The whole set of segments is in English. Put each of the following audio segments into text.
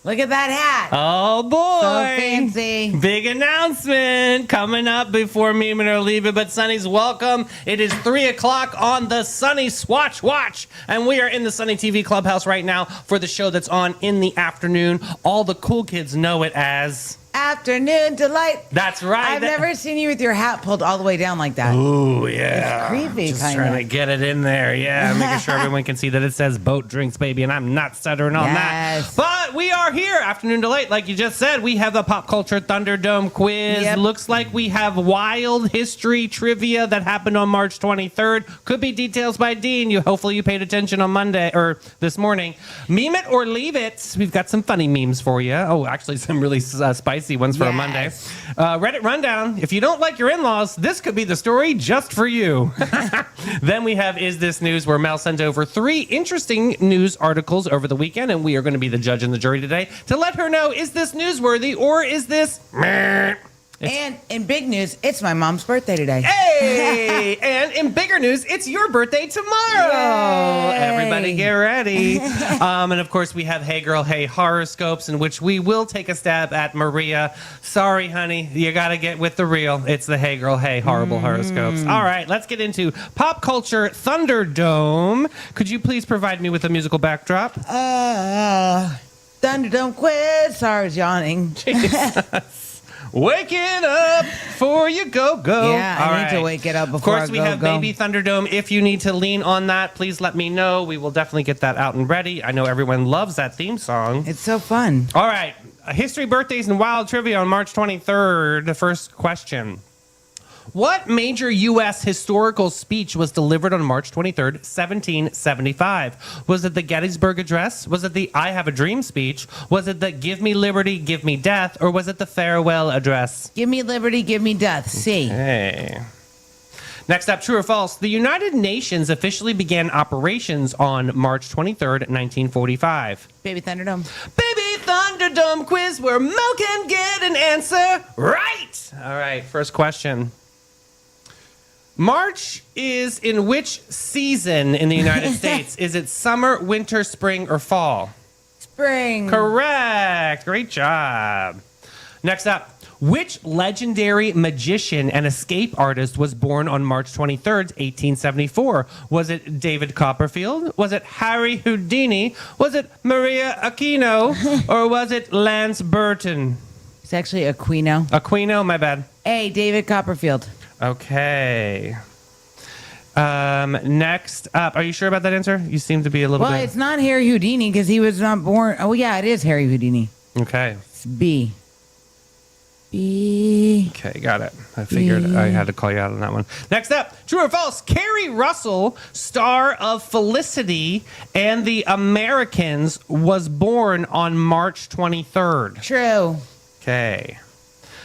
Look at that hat. Oh, boy. So fancy. Big announcement coming up before Meme and her leave it. But Sunny's welcome. It is 3 o'clock on the Sunny Swatch Watch. And we are in the Sunny TV Clubhouse right now for the show that's on in the afternoon. All the cool kids know it as... Afternoon Delight. That's right. I've never seen you with your hat pulled all the way down like that. Ooh, yeah. It's creepy, Just kind trying of. to get it in there. Yeah, making sure everyone can see that it says boat drinks, baby, and I'm not stuttering on that. Yes. But we are here, Afternoon Delight. Like you just said, we have a Pop Culture Thunderdome quiz. Yep. Looks like we have wild history trivia that happened on March 23rd. Could be details by Dean. Hopefully you paid attention on Monday or this morning. Meme it or leave it. We've got some funny memes for you. Oh, actually some really spicy ones for a Monday. Reddit rundown. If you don't like your in-laws, this could be the story just for you. Then we have Is This News, where Mel sent over 3 interesting news articles over the weekend, and we are going to be the judge and the jury today to let her know, is this newsworthy or is this meh? And in big news, it's my mom's birthday today. Hey! And in bigger news, it's your birthday tomorrow. Yay. Everybody get ready. And of course, we have Hey Girl, Hey horoscopes, in which we will take a stab at Maria. Sorry, honey, you got to get with the real. It's the Hey Girl, Hey horrible horoscopes. All right, let's get into Pop Culture Thunderdome. Could you please provide me with a musical backdrop? Thunderdome quiz. Sorry, I was yawning. Waking up before you go. Yeah, All I need right. to wake it up Of before course, I we go. have Baby Thunderdome. If you need to lean on that, please let me know. We will definitely get that out and ready. I know everyone loves that theme song. It's so fun. All right. History, birthdays, and wild trivia on March 23rd. The first question. What major U.S. historical speech was delivered on March 23rd, 1775? Was it the Gettysburg Address? Was it the I Have a Dream speech? Was it the Give Me Liberty, Give Me Death? Or was it the Farewell Address? Give me liberty, give me death. C. Hey. Next up, true or false? The United Nations officially began operations on March 23rd, 1945. Baby Thunderdome. Baby Thunderdome quiz where Mel can get an answer right. All right, first question. March is in which season in the United States? Is it summer, winter, spring, or fall? Spring. Correct. Great job. Next up. Which legendary magician and escape artist was born on March 23rd, 1874? Was it David Copperfield? Was it Harry Houdini? Was it Maria Aquino? Or was it Lance Burton? It's actually Aquino. Aquino, my bad. A. David Copperfield. Okay. Next up. Are you sure about that answer? You seem to be a little Well, bit... it's not Harry Houdini because he was not born. Oh, yeah, it is Harry Houdini. Okay. It's B. B. Okay, got it. I figured I had to call you out on that one. Next up, true or false? Carrie Russell, star of Felicity and the Americans, was born on March 23rd. True. Okay.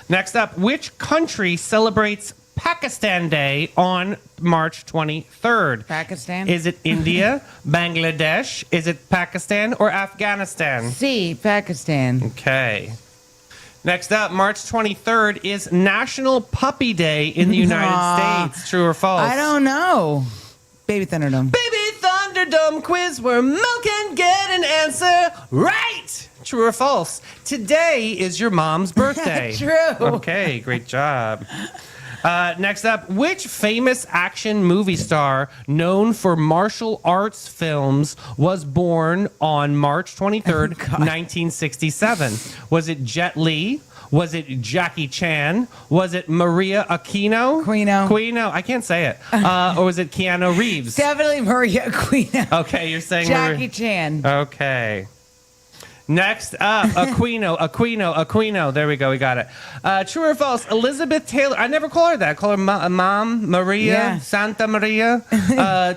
Next up, which country celebrates Pakistan Day on March 23rd? Pakistan. Is it India, Bangladesh? Is it Pakistan or Afghanistan? C. Pakistan. Okay. Next up, March 23rd is National Puppy Day in the United States. True or false? I don't know. Baby Thunderdome. Baby Thunderdome quiz where Mel can get an answer right. True or false? Today is your mom's birthday. True. Okay, great job. Next up, which famous action movie star known for martial arts films was born on March 23rd, 1967? Was it Jet Li? Was it Jackie Chan? Was it Maria Aquino? Aquino. I can't say it. Or was it Keanu Reeves? Definitely Maria Aquino. Okay, you're saying Jackie Chan. Okay. Next up, Aquino. There we go. We got it. True or false? Elizabeth Taylor. I never call her that. I call her Mom Maria, Yeah. Santa Maria.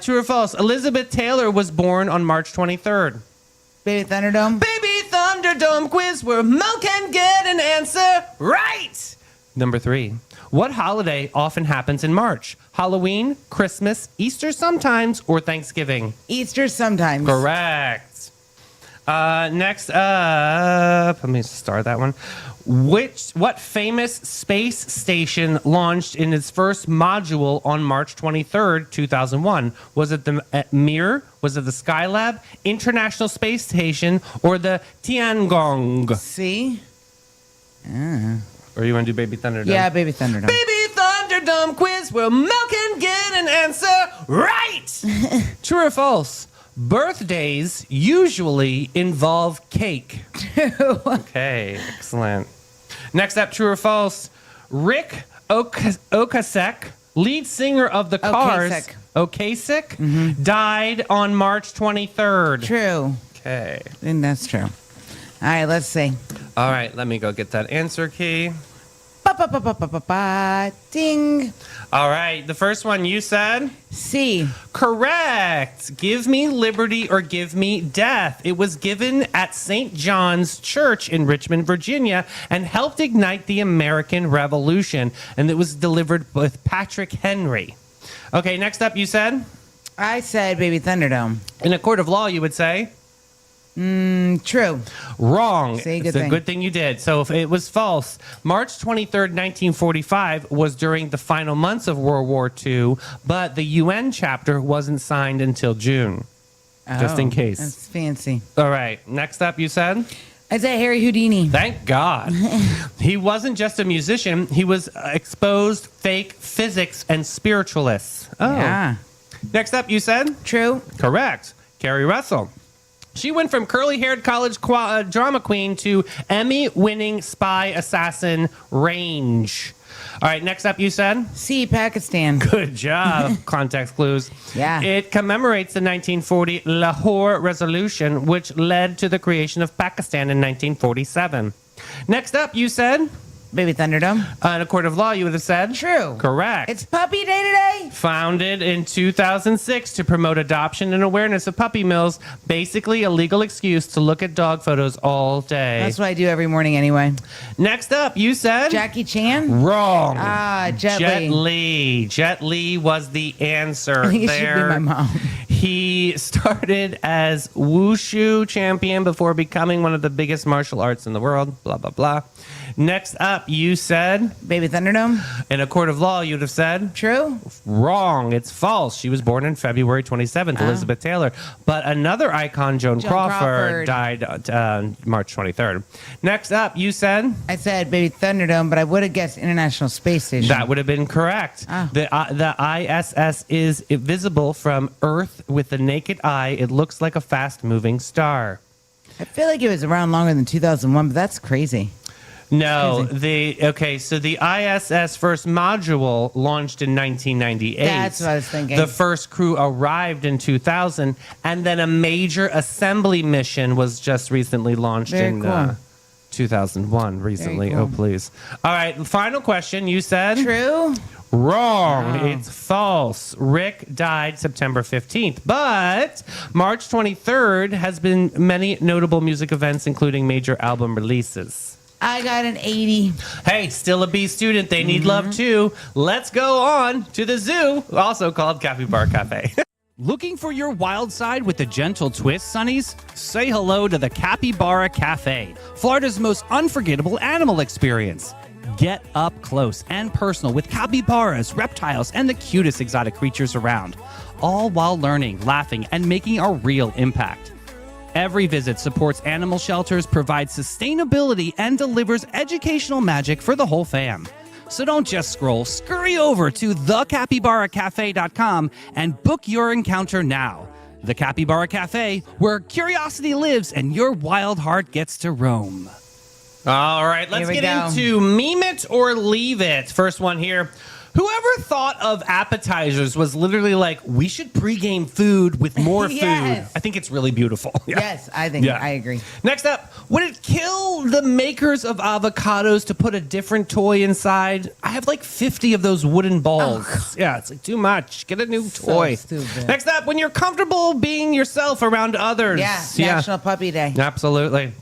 True or false? Elizabeth Taylor was born on March 23rd. Baby Thunderdome. Baby Thunderdome quiz where Mel can get an answer right. Number 3. What holiday often happens in March? Halloween, Christmas, Easter sometimes, or Thanksgiving? Easter sometimes. Correct. Next up, let me start that one. What famous space station launched in its first module on March 23rd, 2001? Was it the Mir? Was it the Skylab, International Space Station, or the Tiangong? See? Or you want to do Baby Thunderdome? Yeah, Baby Thunderdome. Baby Thunderdome quiz where Mel can get an answer right. True or false? Birthdays usually involve cake. Okay, excellent. Next up, true or false? Rick Ocasek, lead singer of the Cars, Ocasek, died on March 23rd. True. Okay. I think that's true. All right, let's see. All right, let me go get that answer key. Ba-ba-ba-ba-ba-ba. Ding. All right, the first one you said? C. Correct. Give me liberty or give me death. It was given at St. John's Church in Richmond, Virginia, and helped ignite the American Revolution. And it was delivered with Patrick Henry. Okay, next up, you said? I said Baby Thunderdome. In a court of law, you would say? True. Wrong. Say a good It's a thing. good thing you did. So if it was false. March 23rd, 1945 was during the final months of World War II, but the UN chapter wasn't signed until June. Just in case. That's fancy. All right. Next up, you said? I said Harry Houdini. Thank God. He wasn't just a musician. He was exposed fake physics and spiritualists. Oh. Yeah. Next up, you said? True. Correct. Carrie Russell. She went from curly-haired college drama queen to Emmy-winning spy assassin range. All right, next up, you said? C. Pakistan. Good job. Context clues. Yeah. It commemorates the 1940 Lahore Resolution, which led to the creation of Pakistan in 1947. Next up, you said? Baby Thunderdome. In a court of law, you would have said? True. Correct. It's Puppy Day today. Founded in 2006 to promote adoption and awareness of puppy mills, basically a legal excuse to look at dog photos all day. That's what I do every morning anyway. Next up, you said? Jackie Chan. Wrong. Jet Li. Li. Jet Li was the answer. I think it should be my mom. He started as wushu champion before becoming one of the biggest martial arts in the world. Blah, blah, blah. Next up, you said? Baby Thunderdome. In a court of law, you'd have said? True. Wrong. It's false. She was born on February 27th, Elizabeth Taylor. But another icon, Joan Crawford, died March 23rd. Next up, you said? I said Baby Thunderdome, but I would have guessed International Space Station. That would have been correct. Oh. The ISS is visible from Earth with the naked eye. It looks like a fast-moving star. I feel like it was around longer than 2001, but that's crazy. No, so the ISS first module launched in 1998. That's what I was thinking. The first crew arrived in 2000, and then a major assembly mission was just recently launched in 2001. Recently, Very cool. Oh please! All right, final question. You said True. Wrong. Oh. It's false. Rick died September 15th, but March 23rd has been many notable music events, including major album releases. I got an 80. Hey, still a B student. They need love too. Let's go on to the zoo, also called Capybara Cafe. Looking for your wild side with a gentle twist, Sonnies? Say hello to the Capybara Cafe, Florida's most unforgettable animal experience. Get up close and personal with capybaras, reptiles, and the cutest exotic creatures around, all while learning, laughing, and making a real impact. Every visit supports animal shelters, provides sustainability, and delivers educational magic for the whole fam. So don't just scroll, scurry over to thecapybaracafe.com and book your encounter now. The Capybara Cafe, where curiosity lives and your wild heart gets to roam. All right, let's Here we get go. into Meme It or Leave It. First one here. Whoever thought of appetizers was literally like, we should pregame food with more Yes. food. I think it's really beautiful. Yeah. Yes, I think Yeah. I agree. Next up, would it kill the makers of avocados to put a different toy inside? I have like 50 of those wooden balls. Yeah, it's like too much. Get a new toy. stupid. Next up, when you're comfortable being yourself around others. Yeah, National Puppy Day. Absolutely.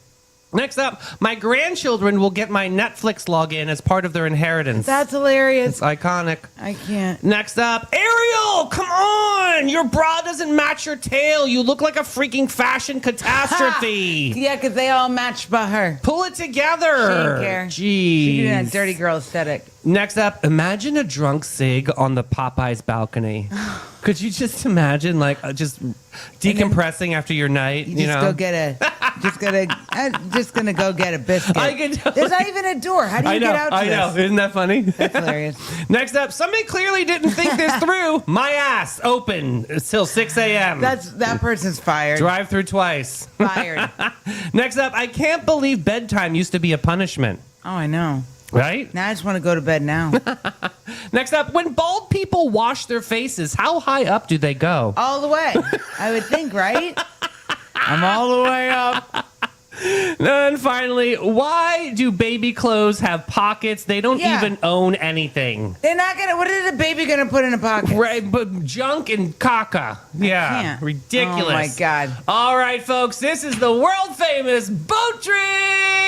Next up, my grandchildren will get my Netflix login as part of their inheritance. That's hilarious. It's iconic. I can't. Next up, Ariel, come on! Your bra doesn't match your tail. You look like a freaking fashion catastrophe. Yeah, because they all match by her. Pull it together. She didn't care. Jeez. She did that dirty girl aesthetic. Next up, imagine a drunk Sig on the Popeyes balcony. Could you just imagine, like, just decompressing after your night? You just go get a. I'm just gonna go get a biscuit. I can totally- There's not even a door. How do you get out to I know. this? Isn't that funny? That's hilarious. Next up, somebody clearly didn't think this through. My ass open till 6 a.m. That person's fired. Drive through twice. Fired. Next up, I can't believe bedtime used to be a punishment. Oh, I know. Right? Now I just want to go to bed now. Next up, when bald people wash their faces, how high up do they go? All the way. I would think, right? I'm all the way up. And finally, why do baby clothes have pockets? They don't Yeah. even own anything. They're not gonna. What is a baby gonna put in a pocket? Right, but junk and caca. Yeah, can't. ridiculous. Oh my God. All right, folks, this is the world famous boat drinks.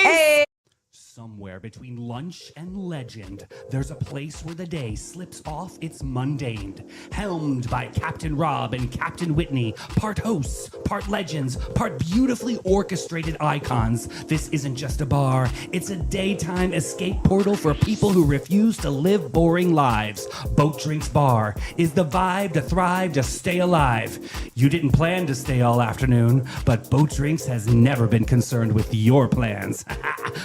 Hey. Somewhere between lunch and legend, there's a place where the day slips off its mundane. Helmed by Captain Rob and Captain Whitney, part hosts, part legends, part beautifully orchestrated icons. This isn't just a bar, it's a daytime escape portal for people who refuse to live boring lives. Boat Drinks Bar is the vibe to thrive, to stay alive. You didn't plan to stay all afternoon, but Boat Drinks has never been concerned with your plans.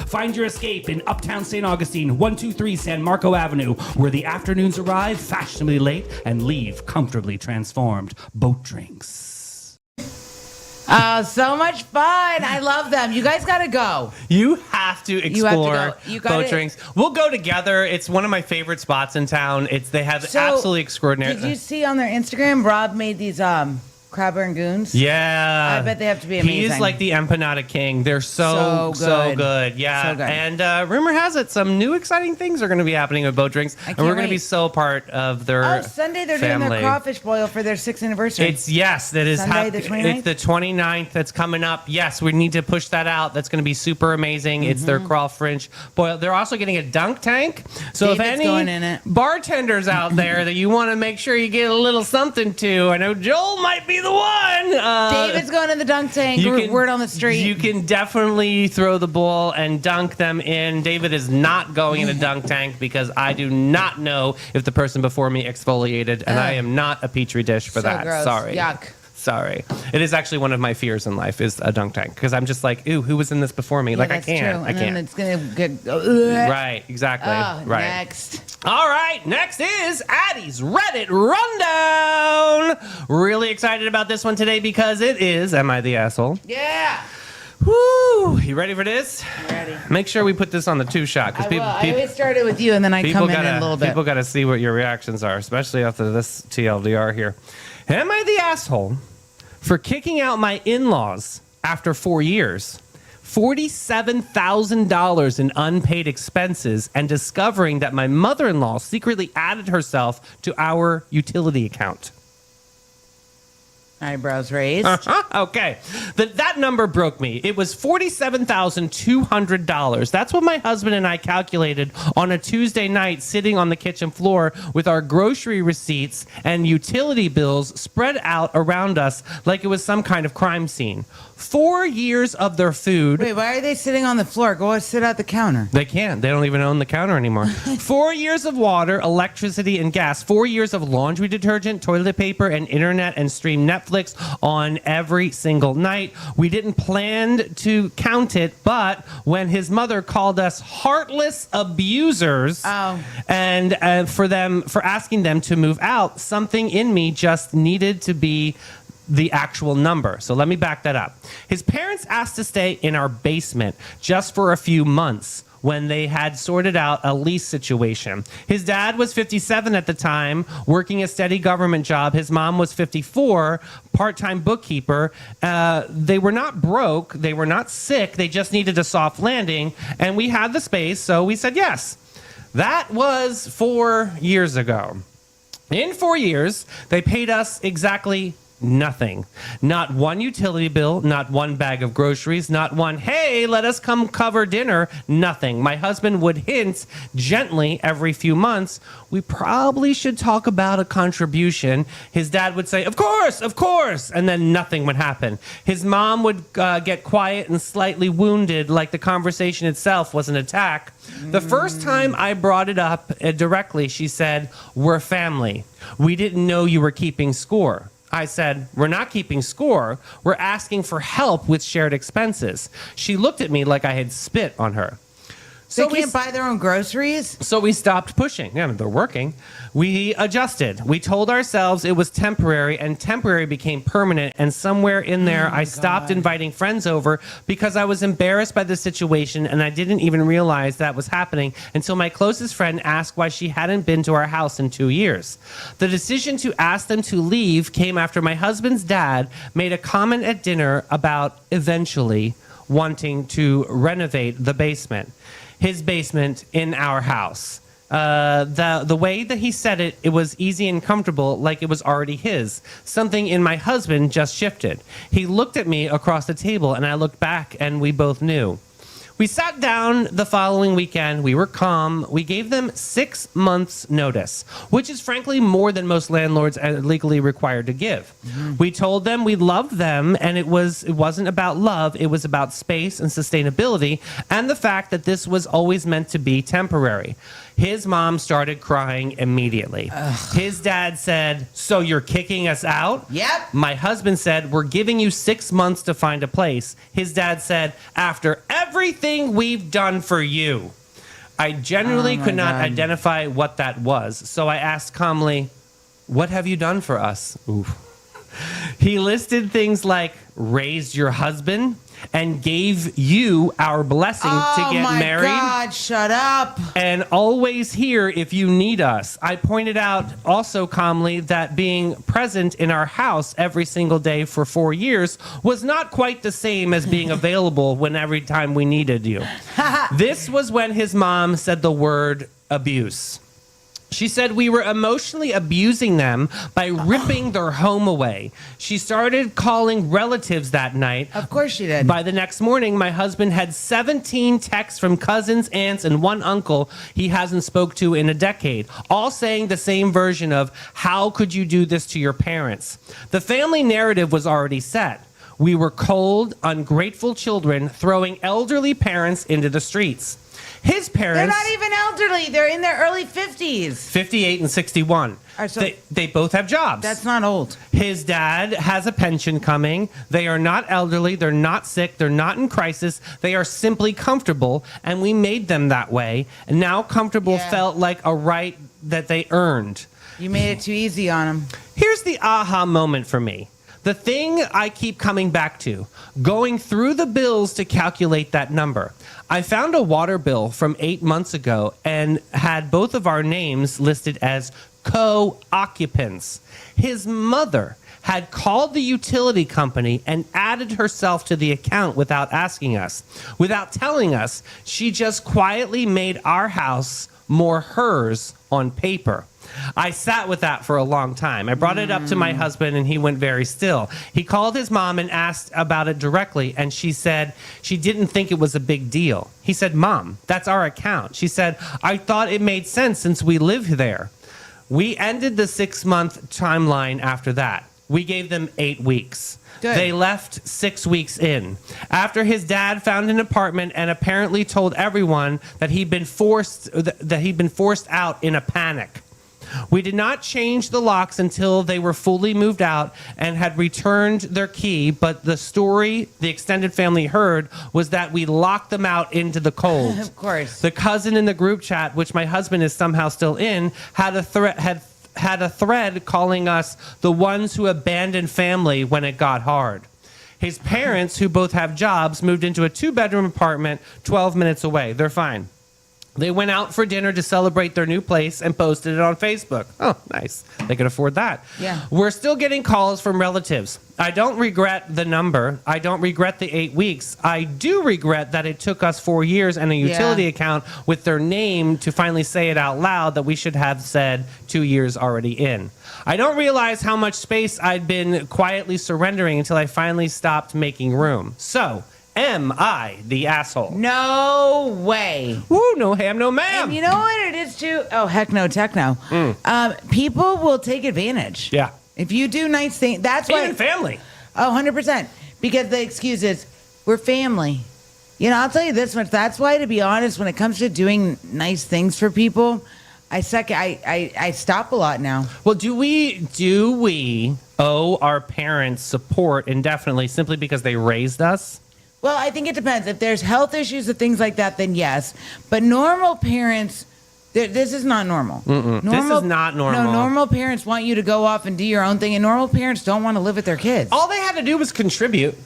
Find your escape in Uptown St. Augustine, 123 San Marco Avenue, where the afternoons arrive fashionably late and leave comfortably transformed. Boat Drinks. Oh, so much fun. I love them. You guys got to go. You have to explore go. You gotta- boat drinks. We'll go together. It's one of my favorite spots in town. They have absolutely extraordinary. Did you see on their Instagram, Rob made these crab rangoons? Yeah. I bet they have to be He is amazing. like the empanada king. They're so So good. Yeah. So good. And rumor has it some new exciting things are going to be happening with boat drinks. And can't we're going to be wait. so part of their Oh, Sunday they're doing family. their crawfish boil for their 6th anniversary. That is Sunday the 29th? It's the 29th that's coming up. Yes, we need to push that out. That's going to be super amazing. It's their crawfish boil. They're also getting a dunk tank. So if David's any going in it. bartenders out there that you want to make sure you get a little something to, I know Joel might be the one. David's going in the dunk tank. Word on the street. You can definitely throw the ball and dunk them in. David is not going in a dunk tank because I do not know if the person before me exfoliated, and I am not a petri dish for So that. gross. Sorry. Yuck. Sorry. It is actually one of my fears in life is a dunk tank because I'm just like, ooh, who was in this before me? Yeah, like, I that's can't. True. I And can't. then it's going to get... Right, exactly. Oh, right. next. All right, next is Addie's Reddit Rundown. Really excited about this one today because it is Am I the Asshole? Yeah. Woo! You ready for this? Ready. Make sure we put this on the two shot I because will. I always start it with you, and then I come in a little bit. people gotta see what your reactions are, especially after this TLDR here. Am I the asshole for kicking out my in-laws after 4 years, $47,000 in unpaid expenses, and discovering that my mother-in-law secretly added herself to our utility account? Eyebrows raised. Okay. That number broke me. It was $47,200. That's what my husband and I calculated on a Tuesday night sitting on the kitchen floor with our grocery receipts and utility bills spread out around us like it was some kind of crime scene. 4 years of their food. Wait, why are they sitting on the floor? Go sit at the counter. They can't. They don't even own the counter anymore. 4 years of water, electricity, and gas. 4 years of laundry detergent, toilet paper, and internet and stream Netflix on every single night. We didn't plan to count it, but when his mother called us heartless abusers and for asking them to move out, something in me just needed to be the actual number. So let me back that up. His parents asked to stay in our basement just for a few months when they had sorted out a lease situation. His dad was 57 at the time, working a steady government job. His mom was 54, part-time bookkeeper. They were not broke. They were not sick. They just needed a soft landing. And we had the space, so we said yes. That was 4 years ago. In 4 years, they paid us exactly Nothing. Not one utility bill, not one bag of groceries, not one, hey, let us come cover dinner. Nothing. My husband would hint gently every few months, we probably should talk about a contribution. His dad would say, of course, and then nothing would happen. His mom would get quiet and slightly wounded, like the conversation itself was an attack. The first time I brought it up directly, she said, we're family. We didn't know you were keeping score. I said, we're not keeping score. We're asking for help with shared expenses. She looked at me like I had spit on her. They can't buy their own groceries? So we stopped pushing. Yeah, they're working. We adjusted. We told ourselves it was temporary, and temporary became permanent. And somewhere in there, I stopped inviting friends over because I was embarrassed by the situation, and I didn't even realize that was happening until my closest friend asked why she hadn't been to our house in 2 years. The decision to ask them to leave came after my husband's dad made a comment at dinner about eventually wanting to renovate the basement. His basement in our house. The way that he said it, it was easy and comfortable, like it was already his. Something in my husband just shifted. He looked at me across the table, and I looked back, and we both knew. We sat down the following weekend. We were calm. We gave them 6 months' notice, which is frankly more than most landlords are legally required to give. We told them we loved them, and it wasn't about love. It was about space and sustainability, and the fact that this was always meant to be temporary. His mom started crying immediately. His dad said, so you're kicking us out? Yep. My husband said, we're giving you 6 months to find a place. His dad said, after everything we've done for you. I genuinely could not identify what that was. So I asked calmly, what have you done for us? Oof. He listed things like raised your husband and gave you our blessing to get married. Oh my God, shut up. And always here if you need us. I pointed out also calmly that being present in our house every single day for 4 years was not quite the same as being available when every time we needed you. This was when his mom said the word abuse. She said we were emotionally abusing them by ripping their home away. She started calling relatives that night. Of course she did. By the next morning, my husband had 17 texts from cousins, aunts, and one uncle he hasn't spoke to in a decade, all saying the same version of, how could you do this to your parents? The family narrative was already set. We were cold, ungrateful children throwing elderly parents into the streets. His parents... They're not even elderly. They're in their early 50s. 58 and 61. So they both have jobs. That's not old. His dad has a pension coming. They are not elderly. They're not sick. They're not in crisis. They are simply comfortable, and we made them that way. And now comfortable felt like a right that they earned. You made it too easy on them. Here's the aha moment for me. The thing I keep coming back to, going through the bills to calculate that number. I found a water bill from 8 months ago and had both of our names listed as co-occupants. His mother had called the utility company and added herself to the account without asking us. Without telling us, she just quietly made our house more hers on paper. I sat with that for a long time. I brought it up to my husband, and he went very still. He called his mom and asked about it directly, and she said she didn't think it was a big deal. He said, Mom, that's our account. She said, I thought it made sense since we live there. We ended the 6-month timeline after that. We gave them 8 weeks. Good. They left 6 weeks in. After his dad found an apartment and apparently told everyone that he'd been forced out in a panic. We did not change the locks until they were fully moved out and had returned their key, but the story the extended family heard was that we locked them out into the cold. Of course. The cousin in the group chat, which my husband is somehow still in, had a thread calling us the ones who abandoned family when it got hard. His parents, who both have jobs, moved into a 2-bedroom apartment 12 minutes away. They're fine. They went out for dinner to celebrate their new place and posted it on Facebook. Oh, nice. They could afford that. Yeah. We're still getting calls from relatives. I don't regret the number. I don't regret the 8 weeks. I do regret that it took us 4 years and a utility account with their name to finally say it out loud that we should have said 2 years already in. I don't realize how much space I'd been quietly surrendering until I finally stopped making room. So, am I the asshole? No way. Woo, no ham, no ma'am. And you know what it is too? Oh, heck no, techno. People will take advantage. Yeah. If you do nice things, that's why. Even family. Oh, 100%. Because the excuse is, we're family. You know, I'll tell you this much. That's why, to be honest, when it comes to doing nice things for people, I stop a lot now. Well, do we owe our parents support indefinitely simply because they raised us? Well, I think it depends. If there's health issues and things like that, then yes. But normal parents, this is not normal. This is not normal. No, normal parents want you to go off and do your own thing, and normal parents don't want to live with their kids. All they had to do was contribute.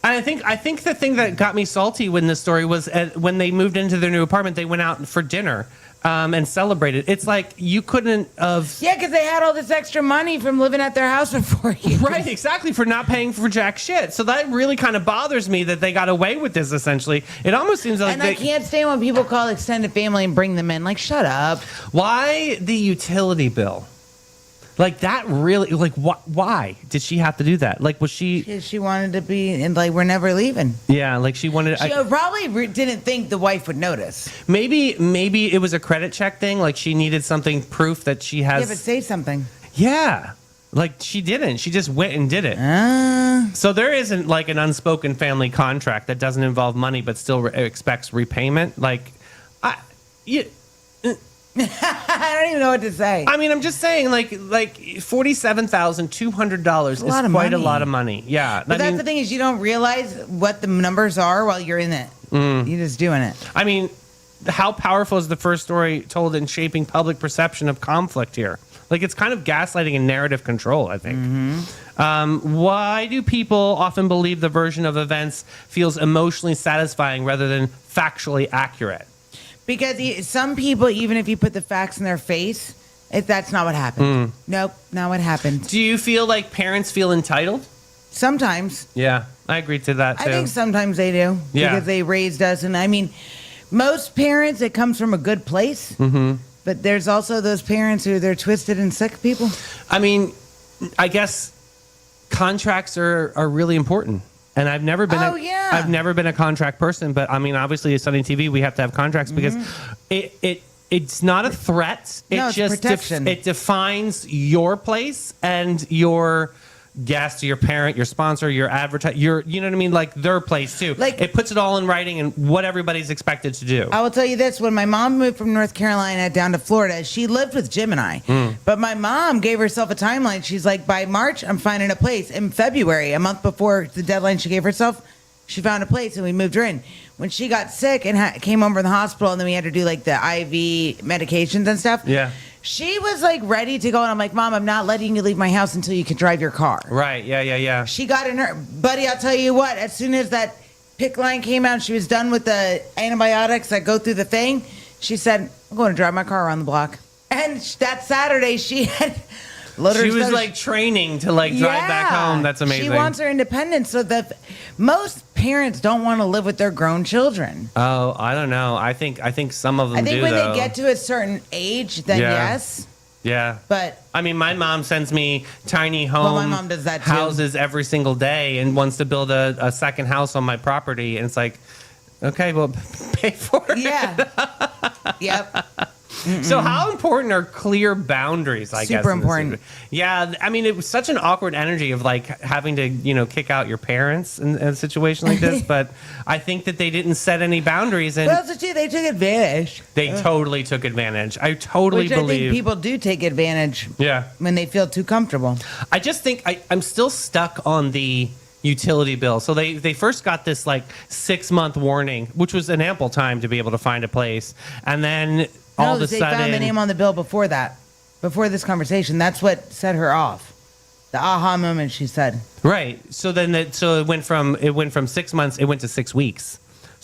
And I think the thing that got me salty when this story was when they moved into their new apartment, they went out for dinner and celebrated. It's like you couldn't have... Yeah, because they had all this extra money from living at their house for 4 years. Right, exactly, for not paying for jack shit. So that really kind of bothers me that they got away with this, essentially. It almost seems like And I can't stand when people call extended family and bring them in. Like, shut up. Why the utility bill? Like, that really... Like, why did she have to do that? Like, was she... She wanted to be, and like, we're never leaving. Yeah, like she wanted... She probably didn't think the wife would notice. Maybe it was a credit check thing. Like, she needed something, proof that she has... Yeah, but say something. Yeah. Like, she didn't. She just went and did it. So there isn't, like, an unspoken family contract that doesn't involve money but still expects repayment. Like, I don't even know what to say. I mean, I'm just saying, like $47,200 is quite a lot of money. Yeah. But that's the thing is you don't realize what the numbers are while you're in it. You're just doing it. I mean, how powerful is the first story told in shaping public perception of conflict here? Like, it's kind of gaslighting and narrative control, I think. Why do people often believe the version of events feels emotionally satisfying rather than factually accurate? Because some people, even if you put the facts in their face, that's not what happened. Nope, not what happened. Do you feel like parents feel entitled? Sometimes. Yeah, I agree to that, too. I think sometimes they do. Yeah. Because they raised us. And I mean, most parents, it comes from a good place. But there's also those parents who they're twisted and sick people. I mean, I guess contracts are really important. And I've never been I've never been a contract person, but I mean, obviously at Sunny TV we have to have contracts because it's not a threat. No, it's protection. It defines your place and your guest, your parent, your sponsor, your advertiser, you know what I mean? Like their place too. Like, it puts it all in writing and what everybody's expected to do. I will tell you this, when my mom moved from North Carolina down to Florida, she lived with Jim and I. But my mom gave herself a timeline. She's like, by March, I'm finding a place. In February, a month before the deadline she gave herself, she found a place and we moved her in. When she got sick and came home from the hospital and then we had to do like the IV medications and stuff. Yeah. She was like ready to go, and I'm like, Mom, I'm not letting you leave my house until you can drive your car. Right, yeah. She got in her, buddy, I'll tell you what, as soon as that PICC line came out, she was done with the antibiotics that go through the thing, she said, I'm going to drive my car around the block. And that Saturday, she had loaded She her was stuff. like training to like drive back home. That's amazing. She wants her independence, so that most parents don't want to live with their grown children. Oh, I don't know. I think some of them do. I think when though. they get to a certain age, then yes. Yeah. But I mean, my mom sends me tiny Well, my mom does that too. houses every single day and wants to build a second house on my property. And it's like, okay, well, pay for it. yeah. Yep. So how important are clear boundaries, I guess? Super important. Yeah. I mean, it was such an awkward energy of like having to, kick out your parents in a situation like this. But I think that they didn't set any boundaries. And Well, they took advantage. they totally took advantage. I totally Which believe. I think people do take advantage Yeah. when they feel too comfortable. I just think I'm still stuck on the utility bill. So they first got this like 6-month warning, which was an ample time to be able to find a place. And then all of a they sudden... found the name on the bill before that. Before this conversation. That's what set her off. The aha moment, she said. Right. So then it went from 6 months, it went to 6 weeks.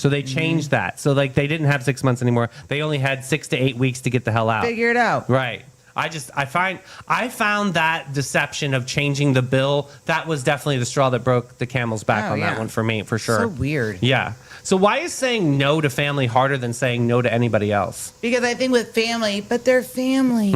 So they changed that. So like they didn't have 6 months anymore. They only had 6 to 8 weeks to get the hell out. Figure it out. Right. I found that deception of changing the bill, that was definitely the straw that broke the camel's back on that one for me, for sure. So weird. Yeah. So why is saying no to family harder than saying no to anybody else? Because I think with family, but they're family.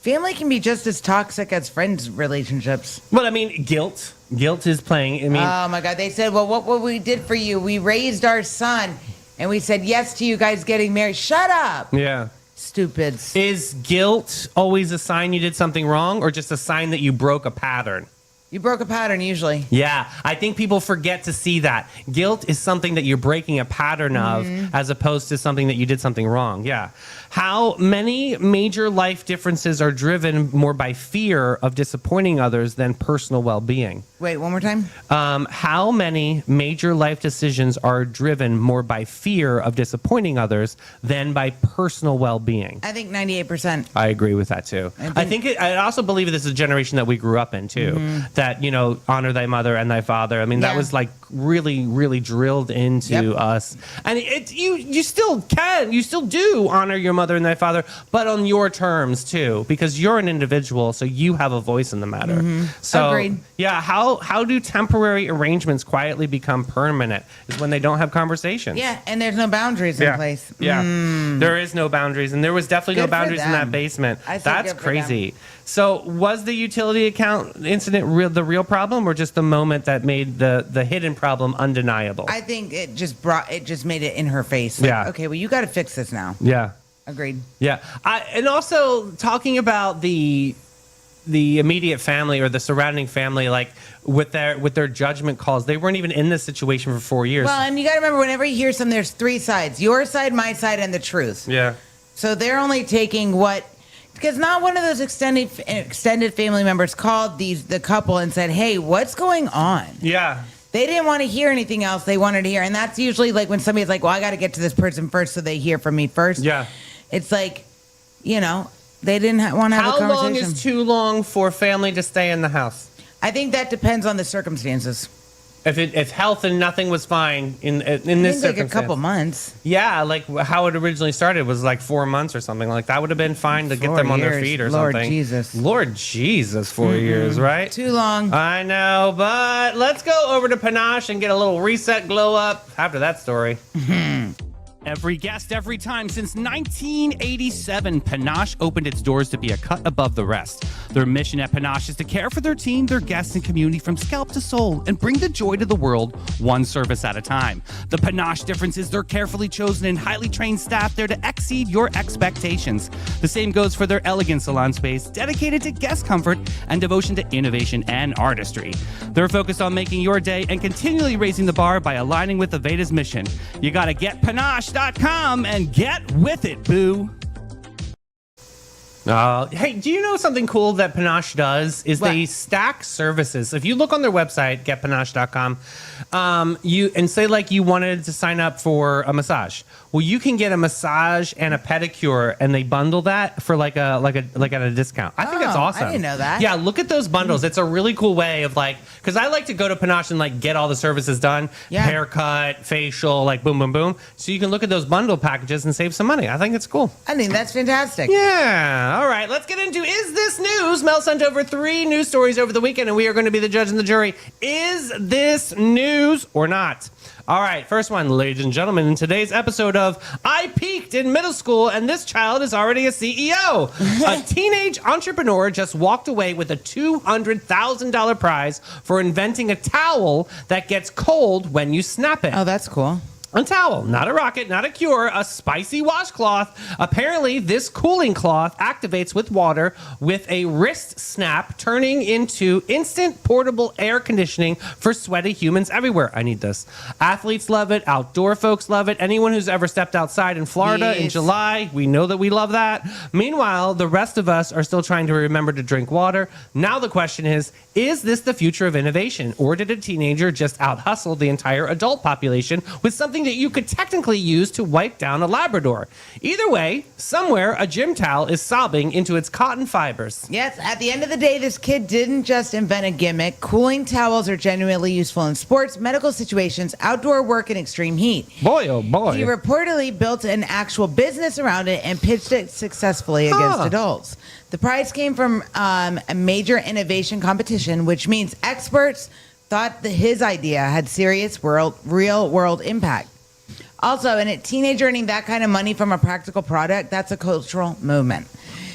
Family can be just as toxic as friends relationships. Well, I mean, guilt. Guilt is playing. I mean, Oh my God. They said, well, what we did for you, we raised our son and we said yes to you guys getting married. Shut up. yeah. Stupids. Is guilt always a sign you did something wrong or just a sign that you broke a pattern? You broke a pattern usually. Yeah, I think people forget to see that. Guilt is something that you're breaking a pattern of as opposed to something that you did something wrong. Yeah. How many major life differences are driven more by fear of disappointing others than personal well-being? Wait, one more time. How many major life decisions are driven more by fear of disappointing others than by personal well-being? I think 98%. I agree with that too. I also believe this is a generation that we grew up in too. That, you know, honor thy mother and thy father. I mean, that was like really, really drilled into us. And you still can, you still do honor your mother and thy father, but on your terms too, because you're an individual, so you have a voice in the matter. So, Agreed. yeah, how do temporary arrangements quietly become permanent? Is when they don't have conversations. Yeah, and there's no boundaries in place. Yeah, there is no boundaries, and there was definitely Good no for boundaries in that them. basement. I say That's good for them. crazy. So, was the utility account incident the real problem, or just the moment that made the hidden problem undeniable? I think it just made it in her face. Like, Yeah. Okay, well, you got to fix this now. Yeah, Agreed. yeah. And also talking about the immediate family or the surrounding family, like with their judgment calls, they weren't even in this situation for 4 years. Well, and you got to remember, whenever you hear something, there's three sides: your side, my side, and the truth. yeah. So they're only taking what, because not one of those extended family members called the couple and said, "Hey, what's going on?" Yeah. They didn't want to hear anything else. They wanted to hear, and that's usually like when somebody's like, "Well, I got to get to this person first, so they hear from me first." Yeah. It's like, you know, they didn't want to have a How conversation. long is too long for family to stay in the house? I think that depends on the circumstances. If health and nothing was fine in this I think like circumstance, a couple months. yeah, like how it originally started was like 4 months or something. Like that would have been fine to get 4 them on their years. feet or Lord something. Jesus. Lord Jesus, 4 years, right? Too long. I know, but let's go over to Panache and get a little reset glow up after that story. Every guest, every time. Since 1987, Panache opened its doors to be a cut above the rest. Their mission at Panache is to care for their team, their guests, and community from scalp to soul and bring the joy to the world one service at a time. The Panache difference is their carefully chosen and highly trained staff there to exceed your expectations. The same goes for their elegant salon space, dedicated to guest comfort and devotion to innovation and artistry. They're focused on making your day and continually raising the bar by aligning with Aveda's mission. You gotta get Panache.com and get with it, boo. Hey, do you know something cool that Panache does? Is What? they stack services. If you look on their website, getpanache.com, you and say like you wanted to sign up for a massage. Well, you can get a massage and a pedicure, and they bundle that for like at a discount. I think that's Oh, I awesome. didn't know that. Yeah, look at those bundles. It's a really cool way of like, because I like to go to Panache and like get all the services done, Yeah. haircut, facial, like boom, boom, boom. So you can look at those bundle packages and save some money. I think it's cool. I think that's fantastic. Yeah. All right. Let's get into Is This News? Mel sent over 3 news stories over the weekend, and we are going to be the judge and the jury. Is this news or not? All right. First one, ladies and gentlemen, in today's episode of I Peaked in Middle School, and this child is already a CEO. A teenage entrepreneur just walked away with a $200,000 prize for inventing a towel that gets cold when you snap it. Oh, that's cool. A towel, not a rocket, not a cure, a spicy washcloth. Apparently, this cooling cloth activates with water with a wrist snap, turning into instant portable air conditioning for sweaty humans everywhere. I need this. Athletes love it. Outdoor folks love it. Anyone who's ever stepped outside in Florida in Yes. July, we know that we love that. Meanwhile, the rest of us are still trying to remember to drink water. Now the question is this the future of innovation? Or did a teenager just out-hustle the entire adult population with something something that you could technically use to wipe down a Labrador. Either way, somewhere a gym towel is sobbing into its cotton fibers. Yes, at the end of the day, this kid didn't just invent a gimmick. Cooling towels are genuinely useful in sports, medical situations, outdoor work, and extreme heat. Boy, oh boy. He reportedly built an actual business around it and pitched it successfully against adults. The prize came from a major innovation competition, which means experts thought that his idea had serious real-world impact. Also, and a teenager earning that kind of money from a practical product, that's a cultural movement.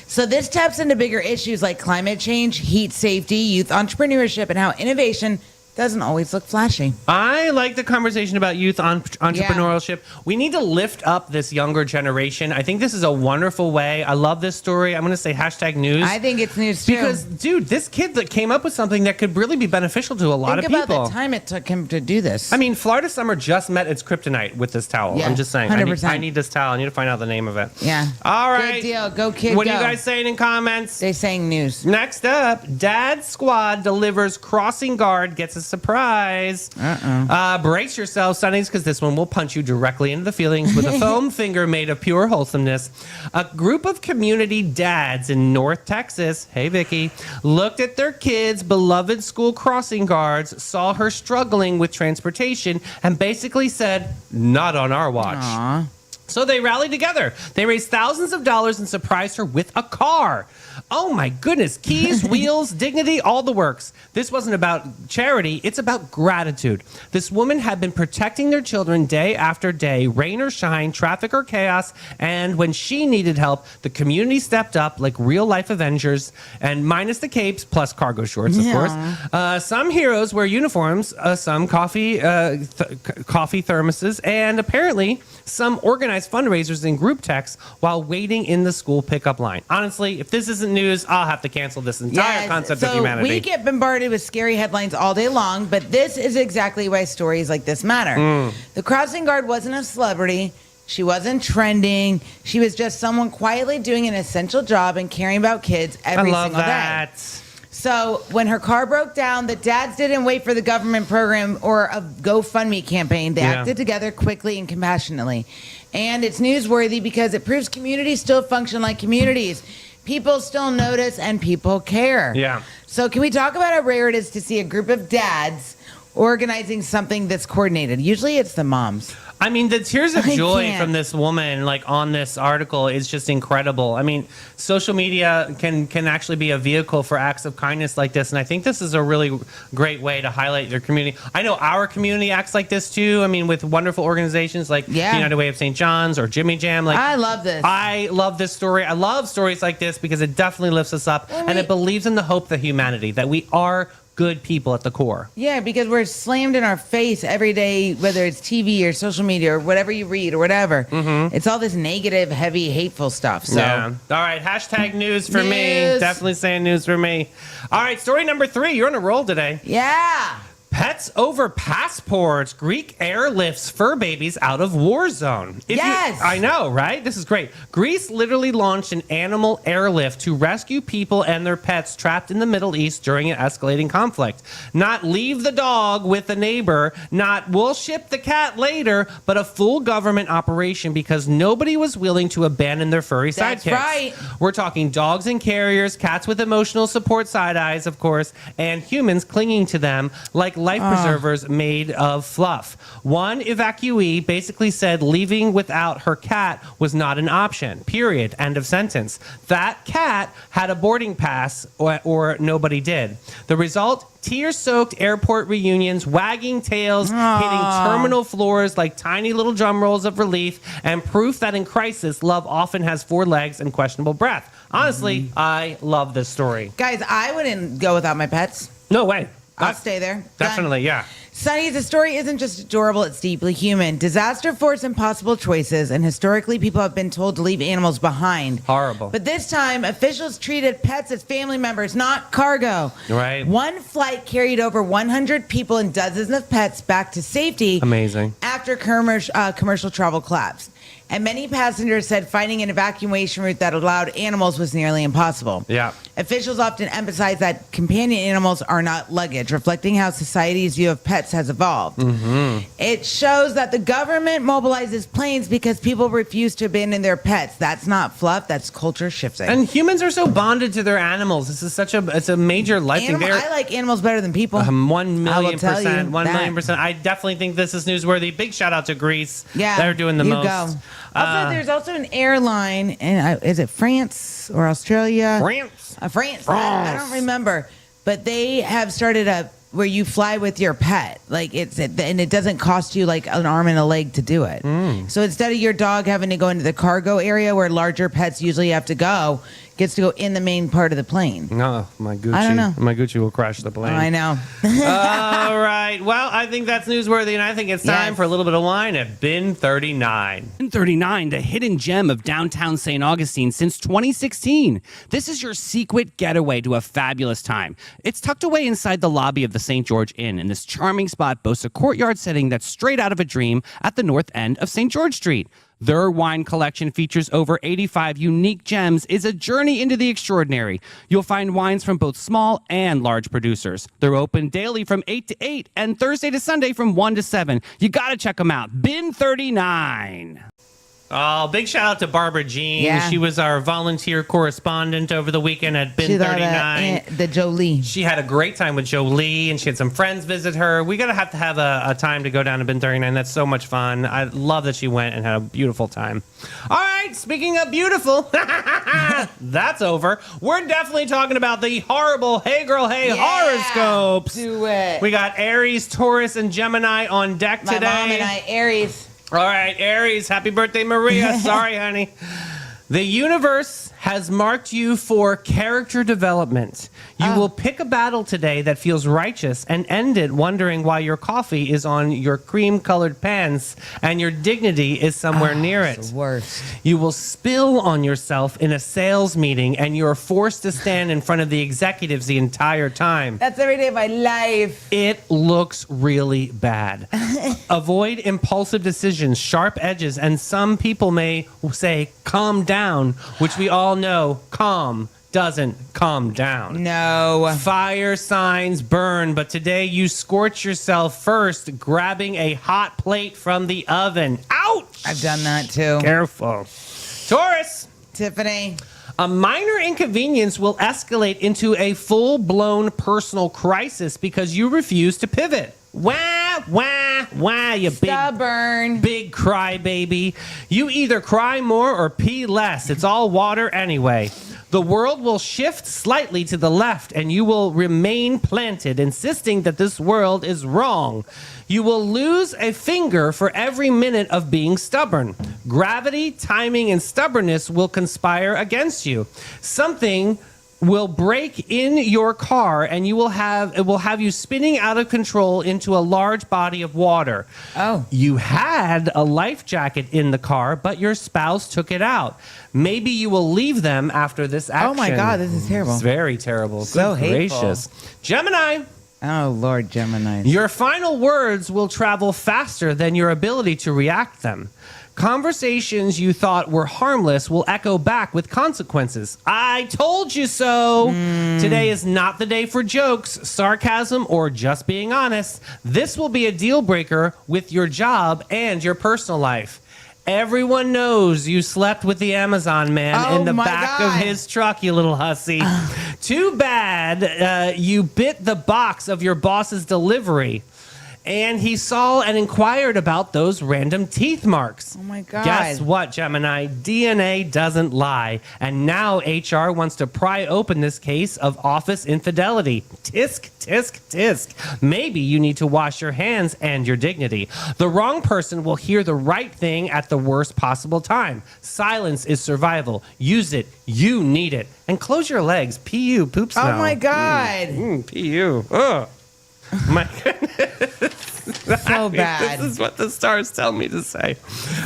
So this taps into bigger issues like climate change, heat safety, youth entrepreneurship, and how innovation doesn't always look flashy. I like the conversation about youth entrepreneurship. We need to lift up this younger generation. I think this is a wonderful way. I love this story. I'm going to say hashtag news. I think it's news too. Because, dude, this kid that came up with something that could really be beneficial to a lot of Think people. about the time it took him to do this. I mean, Florida Summer just met its kryptonite with this towel. Yeah, I'm just saying. 100%. I need this towel. I need to find out the name of it. Yeah. All right. Good deal. Go, kid, What go. are you guys saying in comments? They saying news. Next up, Dad Squad delivers crossing guard gets a surprise. Brace yourself, Sonnies, because this one will punch you directly into the feelings with a foam finger made of pure wholesomeness. A group of community dads in North Texas, hey Vicky, looked at their kids' beloved school crossing guards, saw her struggling with transportation, and basically said, "Not on our watch." Aw. So they rallied together. They raised thousands of dollars and surprised her with a car. Oh my goodness. Keys, wheels, dignity, all the works. This wasn't about charity. It's about gratitude. This woman had been protecting their children day after day, rain or shine, traffic or chaos. And when she needed help, the community stepped up like real life Avengers, and minus the capes, plus cargo shorts, of course. Some heroes wear uniforms, some coffee thermoses, and apparently some organized fundraisers in group texts while waiting in the school pickup line. Honestly, if this isn't news, I'll have to cancel this entire concept of humanity. We get bombarded with scary headlines all day long, but this is exactly why stories like this matter. The crossing guard wasn't a celebrity. She wasn't trending. She was just someone quietly doing an essential job and caring about kids every I love single that. day. So when her car broke down, the dads didn't wait for the government program or a GoFundMe campaign. They acted together quickly and compassionately. And it's newsworthy because it proves communities still function like communities. People still notice and people care. Yeah. So can we talk about how rare it is to see a group of dads organizing something that's coordinated? Usually it's the moms. I mean, the tears of I joy can't. from this woman, like on this article, is just incredible. I mean, social media can actually be a vehicle for acts of kindness like this, and I think this is a really great way to highlight your community. I know our community acts like this too. I mean, with wonderful organizations like the United Way of St. John's or Jimmy Jam. Like, I love this. I love this story. I love stories like this because it definitely lifts us up, and it believes in the hope of humanity, that we are good people at the core. Yeah, because we're slammed in our face every day, whether it's TV or social media or whatever you read or whatever. It's all this negative, heavy, hateful stuff. So Yeah. All right. Hashtag news for me. News. Definitely saying news for me. All right. Story number 3. You're on a roll today. yeah. Pets over passports. Greek airlifts fur babies out of war zone. Yes. I know, right? This is great. Greece literally launched an animal airlift to rescue people and their pets trapped in the Middle East during an escalating conflict. Not leave the dog with a neighbor, not we'll ship the cat later, but a full government operation because nobody was willing to abandon their furry That's sidekicks. right. We're talking dogs and carriers, cats with emotional support side eyes, of course, and humans clinging to them like life preservers made of fluff. One evacuee basically said leaving without her cat was not an option. Period. End of sentence. That cat had a boarding pass or nobody did. The result? Tear-soaked airport reunions, wagging tails, hitting terminal floors like tiny little drum rolls of relief, and proof that in crisis, love often has 4 legs and questionable breath. Honestly, I love this story. Guys, I wouldn't go without my pets. No way. I'll stay there. Done. Definitely, yeah. Sonny, the story isn't just adorable, it's deeply human. Disaster forced impossible choices, and historically, people have been told to leave animals behind. Horrible. But this time, officials treated pets as family members, not cargo. Right. One flight carried over 100 people and dozens of pets back to safety. Amazing. After commercial travel collapsed. and many passengers said finding an evacuation route that allowed animals was nearly impossible. Yeah. Officials often emphasize that companion animals are not luggage, reflecting how society's view of pets has evolved. It shows that the government mobilizes planes because people refuse to abandon their pets. That's not fluff, that's culture shifting. And humans are so bonded to their animals. This is it's a major life thing. I like animals better than people. 1 I will million tell you percent, 1 that. million percent. I definitely think this is newsworthy. Big shout out to Greece. Yeah, They're doing the you most. Go. Also, there's also an airline, and is it France or Australia? France. France. I don't remember, but they have started a where you fly with your pet, and it doesn't cost you like an arm and a leg to do it. So instead of your dog having to go into the cargo area where larger pets usually have to go, gets to go in the main part of the plane. No, my Gucci. I don't know. My Gucci will crash the plane. I know. All right. Well, I think that's newsworthy, and I think it's time Yes. for a little bit of wine at Bin 39. Bin 39, the hidden gem of downtown St. Augustine since 2016. This is your secret getaway to a fabulous time. It's tucked away inside the lobby of the St. George Inn, and this charming spot boasts a courtyard setting that's straight out of a dream at the north end of St. George Street. Their wine collection features over 85 unique gems, is a journey into the extraordinary. You'll find wines from both small and large producers. They're open daily from 8 to 8 and Thursday to Sunday from 1 to 7. You got to check them out. Bin 39. Oh, big shout out to Barbara Jean. Yeah. She was our volunteer correspondent over the weekend at Bin She's 39. the Jolie. She had a great time with Jolie, and she had some friends visit her. We gotta have to have a time to go down to Bin 39. That's so much fun. I love that she went and had a beautiful time. All right, speaking of beautiful, that's over. We're definitely talking about the horrible Hey Girl Hey horoscopes. Do it. We got Aries, Taurus, and Gemini on deck My today. mom and I, Aries. All right, Aries, happy birthday, Maria. Sorry, honey. The universe has marked you for character development. You will pick a battle today that feels righteous and end it wondering why your coffee is on your cream-colored pants and your dignity is somewhere near it. The worst. You will spill on yourself in a sales meeting and you're forced to stand in front of the executives the entire time. That's every day of my life. It looks really bad. Avoid impulsive decisions, sharp edges, and some people may say calm down, which we all know calm doesn't calm down. No. Fire signs burn, but today you scorch yourself first, grabbing a hot plate from the oven. Ouch! I've done that too. Careful. Taurus! Tiffany. A minor inconvenience will escalate into a full-blown personal crisis because you refuse to pivot. Wah, wah, wah, you Stubborn. big crybaby. You either cry more or pee less. It's all water anyway. The world will shift slightly to the left and you will remain planted, insisting that this world is wrong. You will lose a finger for every minute of being stubborn. Gravity, timing, and stubbornness will conspire against you. Something will break in your car and it will have you spinning out of control into a large body of water. Oh. You had a life jacket in the car, but your spouse took it out. Maybe you will leave them after this action. Oh my God, this is terrible. It's very terrible. So Good hateful. gracious. Gemini, Oh, Lord, Gemini. your final words will travel faster than your ability to react them. Conversations you thought were harmless will echo back with consequences. I told you so. Today is not the day for jokes, sarcasm, or just being honest. This will be a deal breaker with your job and your personal life. Everyone knows you slept with the Amazon man Oh in the my back God. of his truck, you little hussy. Too bad you bit the box of your boss's delivery. And he saw and inquired about those random teeth marks. Oh my God. Guess what, Gemini? DNA doesn't lie. And now HR wants to pry open this case of office infidelity. Tisk, tisk, tisk. Maybe you need to wash your hands and your dignity. The wrong person will hear the right thing at the worst possible time. Silence is survival. Use it. You need it. And close your legs. P.U. Poop smell. Oh my God. P.U. Ugh. My goodness. So bad. This is what the stars tell me to say.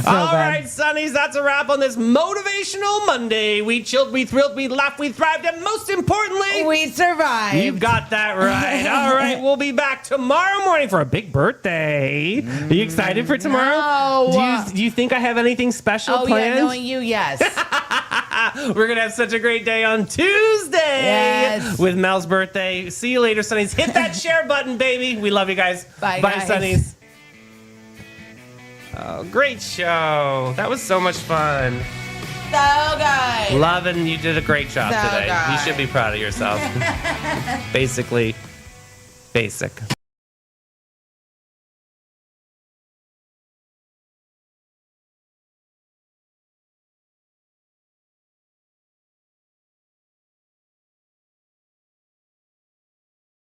All right, Sonnies, that's a wrap on this motivational Monday. We chilled, we thrilled, we laughed, we thrived, and most importantly, We survived. you got that right. All right, we'll be back tomorrow morning for a big birthday. Are you excited for tomorrow? No. Do you think I have anything special planned? Yeah, knowing you, yes. We're going to have such a great day on Tuesday Yes. with Mel's birthday. See you later, Sonnies. Hit that share button, baby. We love you guys. Bye, Bye, guys. Sonnies. Oh, great show. That was so much fun. So good. Lovin', you did a great job So today. You good. should be proud of yourself. Basically, basic.